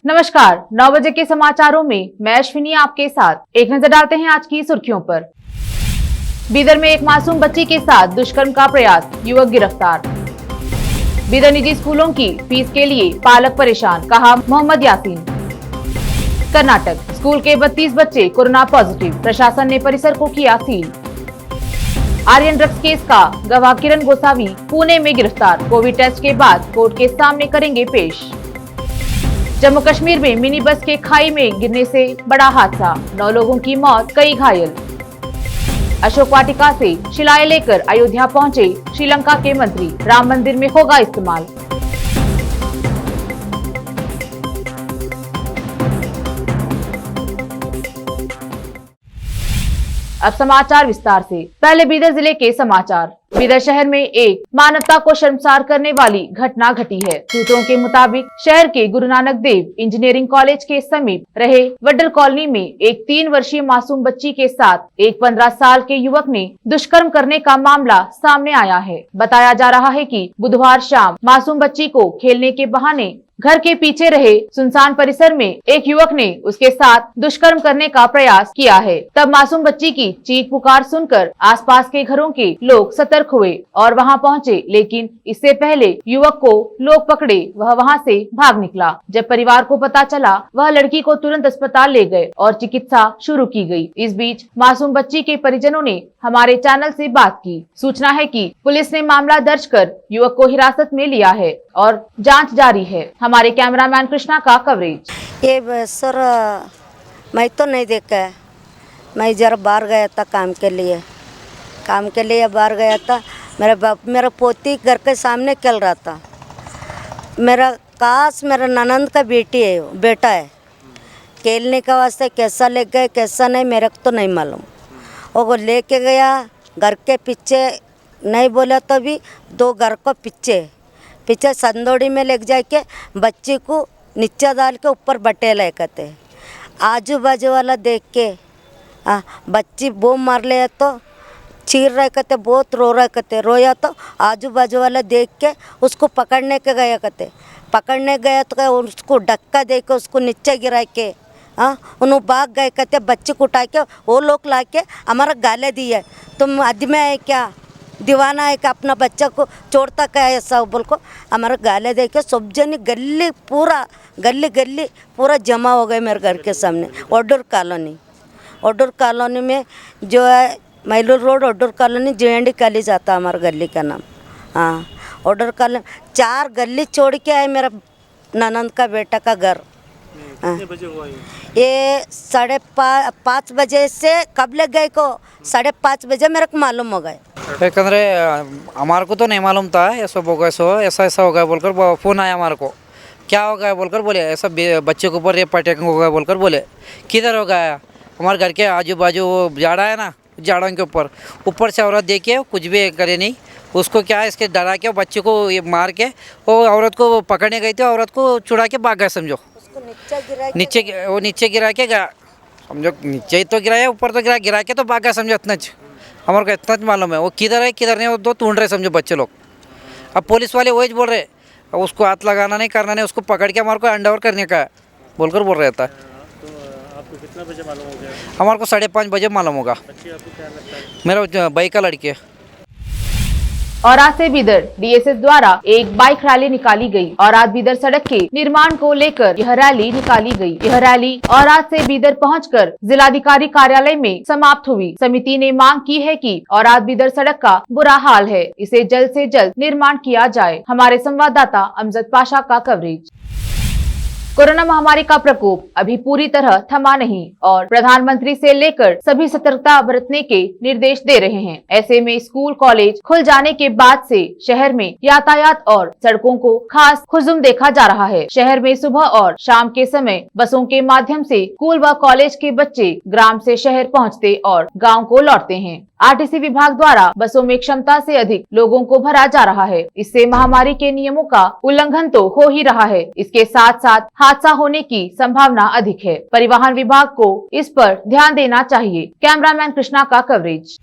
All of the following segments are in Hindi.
नमस्कार, 9 बजे के समाचारों में मैं अश्विनी आपके साथ। एक नजर डालते हैं आज की सुर्खियों पर। बीदर में एक मासूम बच्ची के साथ दुष्कर्म का प्रयास, युवक गिरफ्तार। बीदर निजी स्कूलों की फीस के लिए पालक परेशान, कहा मोहम्मद यासीन। कर्नाटक, स्कूल के 32 बच्चे कोरोना पॉजिटिव, प्रशासन ने परिसर को किया सील। आर्यन ड्रग्स केस का गवाह किरण गोसावी पुणे में गिरफ्तार, कोविड टेस्ट के बाद कोर्ट के सामने करेंगे पेश। जम्मू कश्मीर में मिनी बस के खाई में गिरने से बड़ा हादसा, 9 लोगों की मौत, कई घायल। अशोक वाटिका से शिलाएं लेकर अयोध्या पहुंचे श्रीलंका के मंत्री, राम मंदिर में होगा इस्तेमाल। अब समाचार विस्तार से। पहले बीदर जिले के समाचार। बीदर शहर में एक मानवता को शर्मसार करने वाली घटना घटी है। सूत्रों के मुताबिक शहर के गुरु नानक देव इंजीनियरिंग कॉलेज के समीप रहे वड्डर कॉलोनी में एक 3 वर्षीय मासूम बच्ची के साथ एक 15 साल के युवक ने दुष्कर्म करने का मामला सामने आया है। बताया जा रहा है कि बुधवार शाम मासूम बच्ची को खेलने के बहाने घर के पीछे रहे सुनसान परिसर में एक युवक ने उसके साथ दुष्कर्म करने का प्रयास किया है। तब मासूम बच्ची की चीख पुकार सुनकर आसपास के घरों के लोग सतर्क हुए और वहां पहुंचे, लेकिन इससे पहले युवक को लोग पकड़े, वह वहां से भाग निकला। जब परिवार को पता चला, वह लड़की को तुरंत अस्पताल ले गए और चिकित्सा शुरू की गई। इस बीच मासूम बच्ची के परिजनों ने हमारे चैनल से बात की। सूचना है कि पुलिस ने मामला दर्ज कर युवक को हिरासत में लिया है और जांच जारी है। हमारे कैमरामैन कृष्णा का कवरेज। ये सर मैं तो नहीं देखा है, मैं जरा बाहर गया था काम के लिए बाहर गया था। मेरा पोती घर के सामने खेल रहा था। मेरा ननंद का बेटा है। खेलने का वास्ते कैसा ले गए कैसा नहीं मेरे को तो नहीं मालूम। वो लेके गया घर के पीछे, नहीं बोला तो भी 2 घर को पीछे संदोड़ी में ले जाके बच्ची को नीचे डाल के ऊपर बटे लेकते। आजू बाजू वाला देख के बच्ची बूम मार ले तो चीर रहे कहते, बहुत रो रहे कहते। रोया तो आजू बाजू वाला देख के उसको पकड़ने के गया कहते। पकड़ने गया तो उसको धक्का दे के उसको नीचे गिरा के उन्होंने भाग गए कहते। बच्ची को उठा के वो लोग ला के हमारा गाले दिए, तुम आदमी है क्या, दीवाना है कि अपना बच्चा को छोड़ता क्या है, ऐसा बोल को हमारा गाले दे के सब जने गली पूरा जमा हो गए मेरे घर के सामने। ओडूर कॉलोनी में जो है Mailur road Odur colony JND college आता हमारा गली का नाम। हाँ, ओडूर कॉलोनी 4 गली छोड़ के आए मेरा ननंद का बेटा का घर। कितने बजे हुआ ये 5:30 बजे से कब लग गए को 5:30 बजे मेरे को मालूम हो गए। याकंದ್ರೆ हमारे को तो नहीं मालूम था ऐसा होगा, ऐसा होगा बोलकर फ़ोन आया हमारे को। क्या हो गया बोलकर बोले, ऐसा बच्चे के ऊपर रेप अटैक हो गया बोलकर बोले। किधर हो गया? हमारे घर के आजू बाजू जाड़ा है ना, जाड़ों के ऊपर से औरत देखिए कुछ भी करे नहीं। उसको क्या इसके डरा के बच्चे को ये मार के वो औरत को पकड़ने गई थी, औरत को छुड़ा के भाग गया समझो। नीचे गिरा के गया समझो, नीचे ही तो गिराया, ऊपर तो गिरा के तो भाग गया समझो। इतना हमारे को इतना मालूम है। वो किधर है किधर नहीं वो तो ढूंढ रहे समझो बच्चे लोग। अब पुलिस वाले वही बोल रहे उसको हाथ लगाना नहीं करना नहीं, उसको पकड़ के हमारे को हैंडओवर करने का बोलकर बोल रहा था। तो आपको कितना बजे मालूम हो गया? हमारे को 5:30 बजे मालूम होगा। बच्ची आपको क्या लगता है? मेरा भाई का लड़की है। और आज से बीदर DSS द्वारा एक बाइक रैली निकाली गई और आज बीदर सड़क के निर्माण को लेकर यह रैली निकाली गई। यह रैली और आज से बीदर पहुंचकर जिलाधिकारी कार्यालय में समाप्त हुई। समिति ने मांग की है कि और आज बीदर सड़क का बुरा हाल है, इसे जल्द से जल्द निर्माण किया जाए। हमारे संवाददाता अमजद पाशा का कवरेज। कोरोना महामारी का प्रकोप अभी पूरी तरह थमा नहीं और प्रधानमंत्री से लेकर सभी सतर्कता बरतने के निर्देश दे रहे हैं। ऐसे में स्कूल कॉलेज खुल जाने के बाद से शहर में यातायात और सड़कों को खास हुजूम देखा जा रहा है। शहर में सुबह और शाम के समय बसों के माध्यम से स्कूल व कॉलेज के बच्चे ग्राम से शहर पहुंचते और गाँव को लौटते हैं। RTC विभाग द्वारा बसों में क्षमता से अधिक लोगों को भरा जा रहा है। इससे महामारी के नियमों का उल्लंघन तो हो ही रहा है, इसके साथ साथ हादसा होने की संभावना अधिक है। परिवहन विभाग को इस पर ध्यान देना चाहिए। कैमरामैन कृष्णा का कवरेज।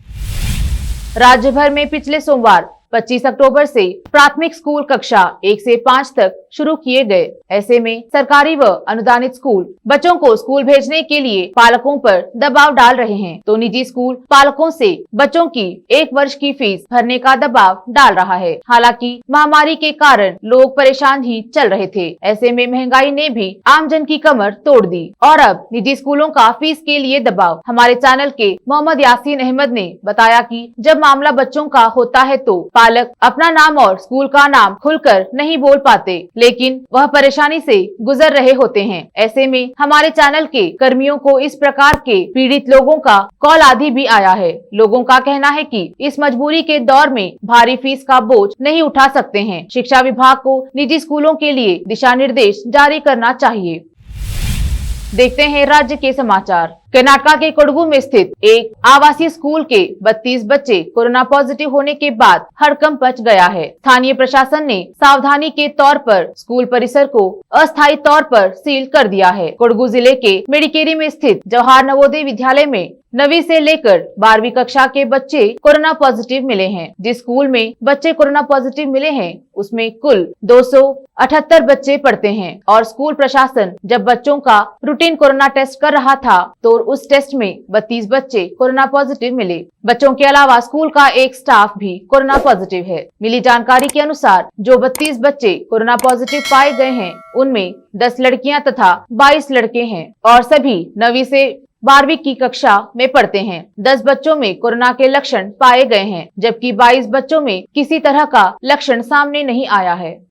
राज्य भर में पिछले सोमवार 25 अक्टूबर से प्राथमिक स्कूल कक्षा 1 से 5 तक शुरू किए गए। ऐसे में सरकारी व अनुदानित स्कूल बच्चों को स्कूल भेजने के लिए पालकों पर दबाव डाल रहे हैं, तो निजी स्कूल पालकों से बच्चों की 1 वर्ष की फीस भरने का दबाव डाल रहा है। हालांकि महामारी के कारण लोग परेशान ही चल रहे थे। ऐसे में महंगाई ने भी आमजन की कमर तोड़ दी और अब निजी स्कूलों का फीस के लिए दबाव। हमारे चैनल के मोहम्मद यासीन अहमद ने बताया कि जब मामला बच्चों का होता है तो पालक अपना नाम और स्कूल का नाम खुलकर नहीं बोल पाते, लेकिन वह परेशानी से गुजर रहे होते हैं। ऐसे में हमारे चैनल के कर्मियों को इस प्रकार के पीड़ित लोगों का कॉल आदि भी आया है। लोगों का कहना है कि इस मजबूरी के दौर में भारी फीस का बोझ नहीं उठा सकते हैं। शिक्षा विभाग को निजी स्कूलों के लिए दिशा निर्देश जारी करना चाहिए। देखते हैं राज्य के समाचार। कर्नाटक के कोडगु में स्थित एक आवासीय स्कूल के 32 बच्चे कोरोना पॉजिटिव होने के बाद हड़कंप मच गया है। स्थानीय प्रशासन ने सावधानी के तौर पर स्कूल परिसर को अस्थायी तौर पर सील कर दिया है। कोडगु जिले के मेडिकेरी में स्थित जवाहर नवोदय विद्यालय में 9वीं से लेकर 12वीं कक्षा के बच्चे कोरोना पॉजिटिव मिले हैं। जिस स्कूल में बच्चे कोरोना पॉजिटिव मिले हैं उसमें कुल 278 बच्चे पढ़ते हैं और स्कूल प्रशासन जब बच्चों का रूटीन कोरोना टेस्ट कर रहा था तो उस टेस्ट में 32 बच्चे कोरोना पॉजिटिव मिले। बच्चों के अलावा स्कूल का एक स्टाफ भी कोरोना पॉजिटिव है। मिली जानकारी के अनुसार जो 32 बच्चे कोरोना पॉजिटिव पाए गए हैं उनमें 10 लड़कियां तथा 22 लड़के हैं और सभी 9वीं से 12वीं की कक्षा में पढ़ते हैं। 10 बच्चों में कोरोना के लक्षण पाए गए हैं, जबकि 22 बच्चों में किसी तरह का लक्षण सामने नहीं आया है।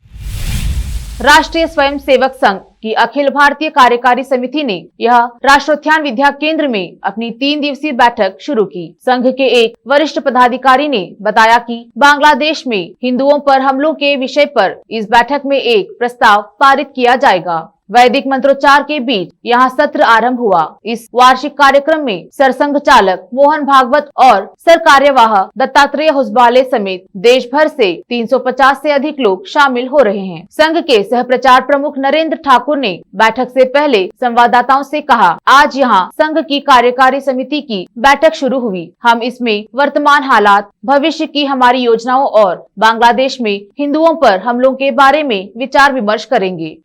राष्ट्रीय स्वयं सेवक संघ की अखिल भारतीय कार्यकारी समिति ने यह राष्ट्रोद्यान विद्या केंद्र में अपनी 3 दिवसीय बैठक शुरू की। संघ के एक वरिष्ठ पदाधिकारी ने बताया कि बांग्लादेश में हिंदुओं पर हमलों के विषय पर इस बैठक में एक प्रस्ताव पारित किया जाएगा। वैदिक मंत्रोच्चार के बीच यहाँ सत्र आरंभ हुआ। इस वार्षिक कार्यक्रम में सरसंघ चालक मोहन भागवत और सर कार्यवाह दत्तात्रेय हुसबाले समेत देश भर से 350 से अधिक लोग शामिल हो रहे हैं। संघ के सह प्रचार प्रमुख नरेंद्र ठाकुर ने बैठक से पहले संवाददाताओं से कहा, आज यहाँ संघ की कार्यकारी समिति की बैठक शुरू हुई। हम इसमें वर्तमान हालात, भविष्य की हमारी योजनाओं और बांग्लादेश में हिंदुओं पर हमलों के बारे में विचार विमर्श करेंगे।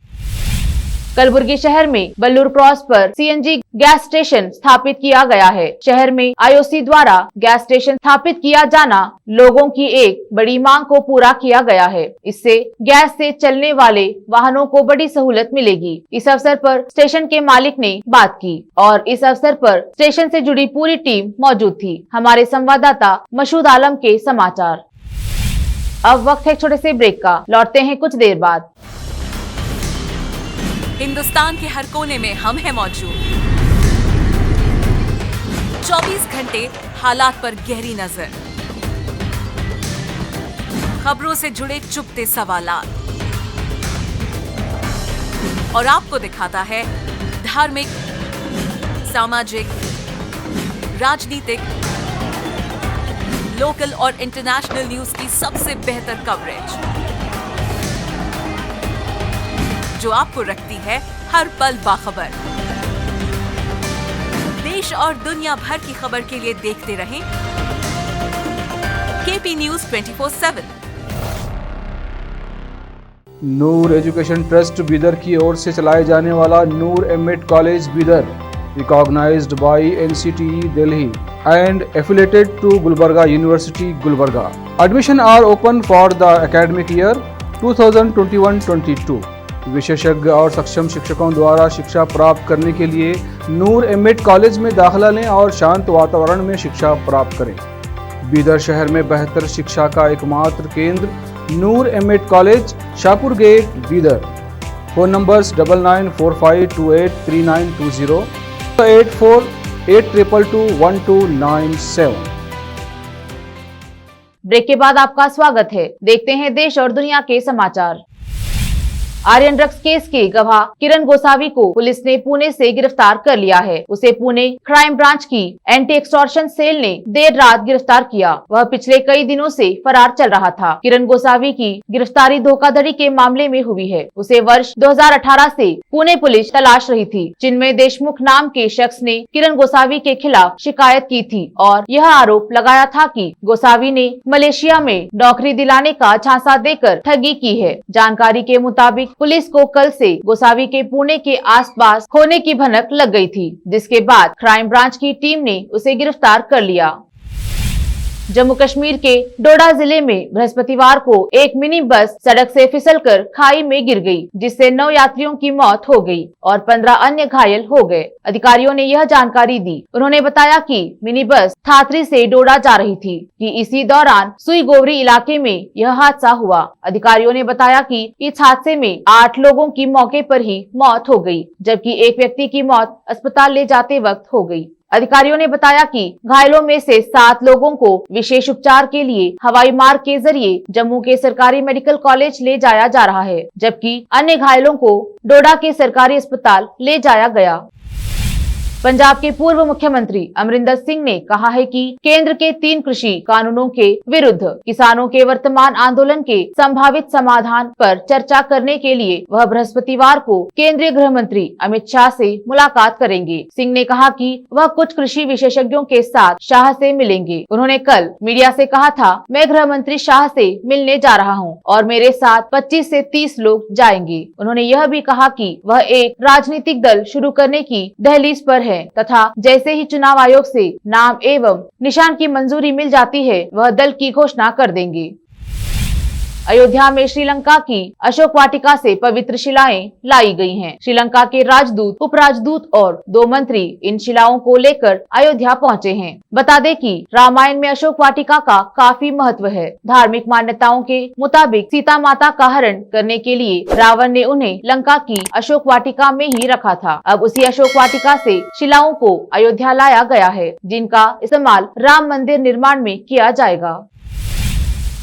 कलबुर्गी शहर में बल्लूर क्रॉस पर सीएनजी गैस स्टेशन स्थापित किया गया है। शहर में आईओसी द्वारा गैस स्टेशन स्थापित किया जाना लोगों की एक बड़ी मांग को पूरा किया गया है। इससे गैस से चलने वाले वाहनों को बड़ी सहूलत मिलेगी। इस अवसर पर स्टेशन के मालिक ने बात की और इस अवसर पर स्टेशन से जुड़ी पूरी टीम मौजूद थी। हमारे संवाददाता मशहूद आलम के समाचार। अब वक्त है छोटे से ब्रेक का, लौटते हैं कुछ देर बाद। हिंदुस्तान के हर कोने में हम हैं मौजूद। 24 घंटे हालात पर गहरी नजर, खबरों से जुड़े चुपते सवालात और आपको दिखाता है धार्मिक, सामाजिक, राजनीतिक, लोकल और इंटरनेशनल न्यूज की सबसे बेहतर कवरेज जो आपको रखती है हर पल बाखबर। देश और दुनिया भर की खबर के लिए देखते रहें KP news 24/7। Noor education trust Bidar की ओर से चलाए जाने वाला Noor MEd college Bidar, recognised by NCTE Delhi and affiliated to Gulbarga University, Gulbarga. Admission are open for the academic year 2021-22. विशेषज्ञ और सक्षम शिक्षकों द्वारा शिक्षा प्राप्त करने के लिए नूर एमएड कॉलेज में दाखिला लें और शांत वातावरण में शिक्षा प्राप्त करें। बीदर शहर में बेहतर शिक्षा का एकमात्र केंद्र Noor MEd college, Shahpur gate, Bidar. Phone numbers 9945283920, 8482221297। Break के बाद आपका स्वागत है। देखते हैं देश और दुनिया के समाचार। आर्यन ड्रग्स केस के गवाह किरण गोसावी को पुलिस ने पुणे से गिरफ्तार कर लिया है। उसे पुणे क्राइम ब्रांच की एंटी एक्सटॉर्शन सेल ने देर रात गिरफ्तार किया। वह पिछले कई दिनों से फरार चल रहा था। किरण गोसावी की गिरफ्तारी धोखाधड़ी के मामले में हुई है। उसे वर्ष 2018 से पुणे पुलिस तलाश रही थी। चिन्मय देशमुख नाम के शख्स ने किरण गोसावी के खिलाफ शिकायत की थी और यह आरोप लगाया था कि गोसावी ने मलेशिया में नौकरी दिलाने का झांसा देकर ठगी की है। जानकारी के मुताबिक पुलिस को कल से गोसावी के पुणे के आसपास होने की भनक लग गई थी, जिसके बाद क्राइम ब्रांच की टीम ने उसे गिरफ्तार कर लिया। जम्मू कश्मीर के डोडा जिले में बृहस्पतिवार को एक मिनी बस सड़क से फिसलकर खाई में गिर गई, जिससे 9 यात्रियों की मौत हो गई और 15 अन्य घायल हो गए। अधिकारियों ने यह जानकारी दी। उन्होंने बताया कि मिनी बस थातरी से डोडा जा रही थी कि इसी दौरान सुई गोवरी इलाके में यह हादसा हुआ। अधिकारियों ने बताया कि इस हादसे में 8 लोगों की मौके पर ही मौत हो गई, जबकि एक व्यक्ति की मौत अस्पताल ले जाते वक्त हो गई। अधिकारियों ने बताया कि घायलों में से 7 लोगों को विशेष उपचार के लिए हवाई मार्ग के जरिए जम्मू के सरकारी मेडिकल कॉलेज ले जाया जा रहा है, जबकि अन्य घायलों को डोडा के सरकारी अस्पताल ले जाया गया। पंजाब के पूर्व मुख्यमंत्री अमरिंदर सिंह ने कहा है कि केंद्र के 3 कृषि कानूनों के विरुद्ध किसानों के वर्तमान आंदोलन के संभावित समाधान पर चर्चा करने के लिए वह बृहस्पतिवार को केंद्रीय गृह मंत्री अमित शाह से मुलाकात करेंगे। सिंह ने कहा कि वह कुछ कृषि विशेषज्ञों के साथ शाह से मिलेंगे। उन्होंने कल मीडिया से कहा था, मैं गृह मंत्री शाह से मिलने जा रहा हूं और मेरे साथ 25 से 30 लोग जाएंगे। उन्होंने यह भी कहा कि वह एक राजनीतिक दल शुरू करने की दहलीज पर है तथा जैसे ही चुनाव आयोग से नाम एवं निशान की मंजूरी मिल जाती है, वह दल की घोषणा कर देंगे। अयोध्या में श्रीलंका की अशोक वाटिका से पवित्र शिलाएं लाई गई हैं। श्रीलंका के राजदूत, उपराजदूत और 2 मंत्री इन शिलाओं को लेकर अयोध्या पहुंचे हैं। बता दें कि रामायण में अशोक वाटिका का काफी महत्व है। धार्मिक मान्यताओं के मुताबिक सीता माता का हरण करने के लिए रावण ने उन्हें लंका की अशोक वाटिका में ही रखा था। अब उसी अशोक वाटिका से शिलाओं को अयोध्या लाया गया है, जिनका इस्तेमाल राम मंदिर निर्माण में किया जाएगा।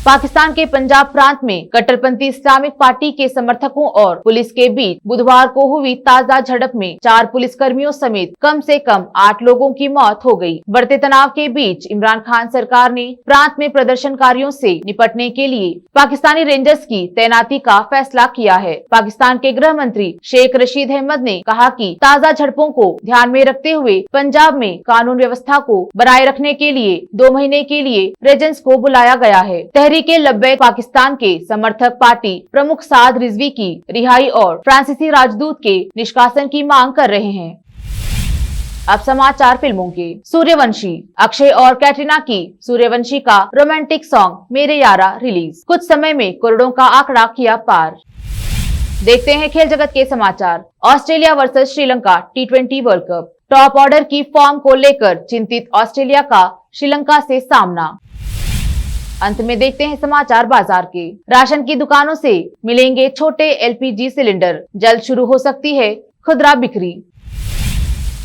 पाकिस्तान के पंजाब प्रांत में कट्टरपंथी इस्लामिक पार्टी के समर्थकों और पुलिस के बीच बुधवार को हुई ताजा झड़प में 4 पुलिसकर्मियों समेत कम से कम 8 लोगों की मौत हो गई। बढ़ते तनाव के बीच इमरान खान सरकार ने प्रांत में प्रदर्शनकारियों से निपटने के लिए पाकिस्तानी रेंजर्स की तैनाती का फैसला किया है। पाकिस्तान के गृह मंत्री शेख रशीद अहमद ने कहा कि ताजा झड़पों को ध्यान में रखते हुए पंजाब में कानून व्यवस्था को बनाए रखने के लिए 2 महीने के लिए रेंजर्स को बुलाया गया है। तहरीके लब्बैक पाकिस्तान के समर्थक पार्टी प्रमुख साद रिजवी की रिहाई और फ्रांसीसी राजदूत के निष्कासन की मांग कर रहे हैं। अब समाचार फिल्मों के। सूर्यवंशी, अक्षय और कैटरीना की सूर्यवंशी का रोमांटिक सॉन्ग मेरे यारा रिलीज, कुछ समय में करोड़ों का आंकड़ा किया पार। देखते हैं खेल जगत के समाचार। Australia versus Sri Lanka T20 world cup, top order की फॉर्म को लेकर चिंतित ऑस्ट्रेलिया का श्रीलंका से सामना। अंत में देखते हैं समाचार बाजार के। राशन की दुकानों से मिलेंगे छोटे LPG सिलेंडर, जल्द शुरू हो सकती है खुदरा बिक्री।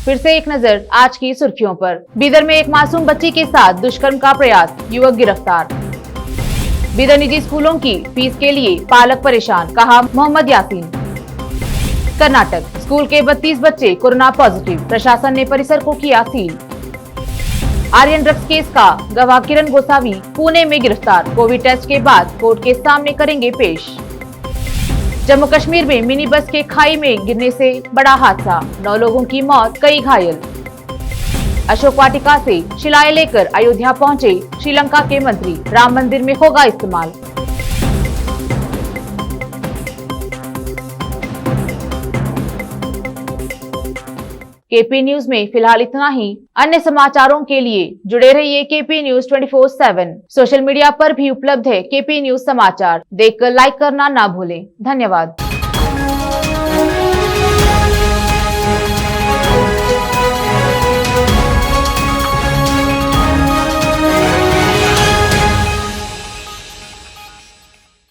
फिर से एक नजर आज की सुर्खियों पर। बीदर में एक मासूम बच्ची के साथ दुष्कर्म का प्रयास, युवक गिरफ्तार। बीदर निजी स्कूलों की फीस के लिए पालक परेशान, कहा मोहम्मद यासीन। कर्नाटक, स्कूल के 32 बच्चे कोरोना पॉजिटिव, प्रशासन ने परिसर को किया सील। आर्यन ड्रग्स केस का गवाह किरण गोसावी पुणे में गिरफ्तार, कोविड टेस्ट के बाद कोर्ट के सामने करेंगे पेश। जम्मू कश्मीर में मिनी बस के खाई में गिरने से बड़ा हादसा, 9 लोगों की मौत, कई घायल। अशोक वाटिका से शिलाएं लेकर अयोध्या पहुंचे श्रीलंका के मंत्री, राम मंदिर में होगा इस्तेमाल। केपी न्यूज में फिलहाल इतना ही। अन्य समाचारों के लिए जुड़े रहिए केपी न्यूज 24/7। सोशल मीडिया पर भी उपलब्ध है केपी न्यूज समाचार, देखकर लाइक करना ना भूलें। धन्यवाद।